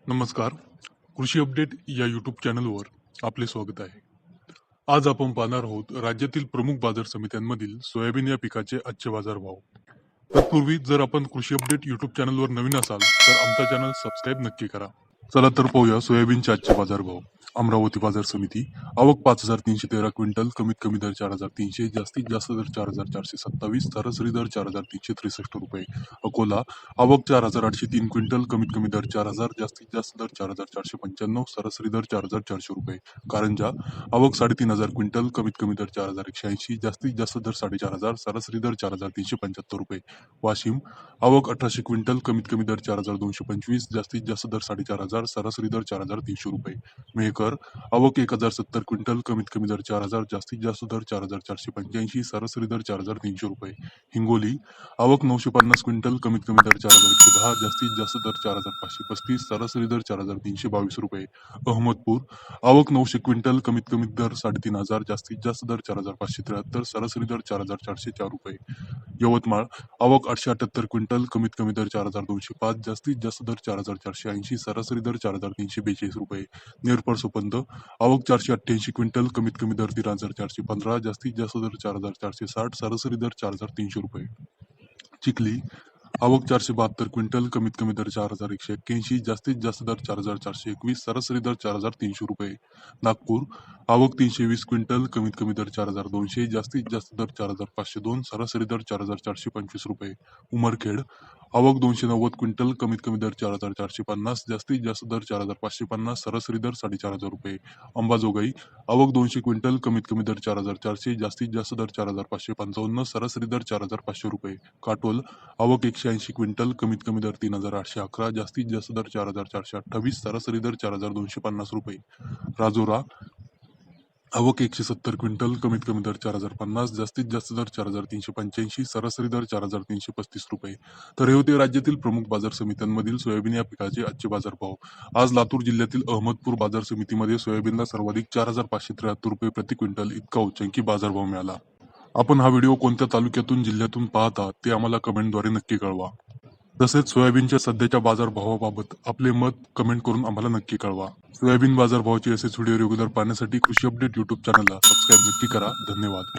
नमस्कार. कृषी अपडेट या यूट्यूब चॅनलवर आपले स्वागत आहे. आज आपण पाहणार आहोत राज्यातील प्रमुख बाजार समित्यांमधील सोयाबीन या पिकाचे आजचे बाजारभाव. तत्पूर्वी जर आपण कृषी अपडेट यूट्यूब चॅनलवर नवीन असाल तर आमचा चॅनल सबस्क्राईब नक्की करा. चला तर पाहूया सोयाबीनचे आजचे बाजारभाव. अमरावती बाजार समिती आवक 5,313 क्विंटल, कमीत कमी दर 4,300, जास्तीत जास्त दर 4,427, सरासरी दर 4,363 रुपये. अकोला आवक 4,803 क्विंटल, कमीत कमी दर 4,000, जास्तीत जास्त दर 4,495, सरासरी दर 4,400 रुपये. कारंजा आवक 3,500 क्विंटल, कमीत कमी दर 4,180, जास्तीत जास्त दर 4,500, सरासरी दर 4,375 रुपये. वाशिम आवक 1,800 क्विंटल, कमीत कमी दर 4,225, जास्तीत जास्त दर 4,500, सरासरी दर 4,300 रुपये. मेहकर आवक 1,070 क्विंटल, कमीत कमी दर 4,000, जास्तीत जास्त दर 4,485, सरासरी दर 4,300 रुपये. हिंगोली आवक 950 क्विंटल, कमीत कमी दर 4,110, जास्तीत जास्त दर 4,535, सरासरी दर 4,322 रुपये. अहमदपूर आवक 900 क्विंटल, कमीत कमी दर 3,500, जास्तीत जास्त दर 4,573, सरासरी दर 4,404 रुपये. यवतमाळ आवक 878 क्विंटल, कमीत कमी दर 4,205, जास्तीत जास्त दर 4,480, सरासरी दर 4,342 रुपये. नेरपड सुपंत आवक 488 क्विंटल, कमीत कमी दर 3,415, जास्तीत जास्त दर 4,460, सरासरी दर 4,300 रुपये. चिखली आवक 472 क्विंटल, कमीत कमी दर 4,181, जास्तीत जास्त दर 4,421, सरासरी दर 4,300 रुपये. नागपूर आवक 320 क्विंटल, कमीत कमी दर 4,200, जास्तीत जास्त दर 4,502, सरासरी दर 4,425 रुपये. उमरखेड आवक 290 क्विंटल, कमीत कमी दर 4,450, जास्तीत जास्त दर 4,550, सरासरी दर 4,500 रुपये. अंबाजोगाई आवक 200 क्विंटल, कमीत कमी दर 4,400, जास्तीत जास्त दर 4,555, सरासरी दर 4,500 रुपये. काटोल आवक 180 क्विंटल, कमीत कमी दर 3,811, जास्तीत जास्त दर 4,428, सरासरी दर 4,250 रुपये. राजोरा आवक 170 क्विंटल, कमीत कमी दर 4,050, जास्तीत जास्त दर 4,385, सरासरी दर 4,335 रुपये. तर हे होते राज्यातील प्रमुख बाजार समित्यांमधील सोयाबीन या पिकाचे आजचे बाजारभाव. आज लातूर जिल्ह्यातील अहमदपूर बाजार समितीमध्ये सोयाबीनला सर्वाधिक 4,573 रुपये प्रति क्विंटल इतका उच्चांकी बाजारभाव मिळाला. आपण हा व्हिडिओ कोणत्या तालुक्यातून जिल्ह्यातून पाहता ते आम्हाला कमेंटद्वारे नक्की कळवा. तसेच सोयाबीनच्या सध्याच्या बाजारभावाबाबत आपले मत कमेंट करून आम्हाला नक्की कळवा. सोयाबीन बाजारभावाचे असेच व्हिडिओ रेग्युलर पाहण्यासाठी कृषी अपडेट यूट्यूब चॅनलला सबस्क्राईब नक्की करा. धन्यवाद.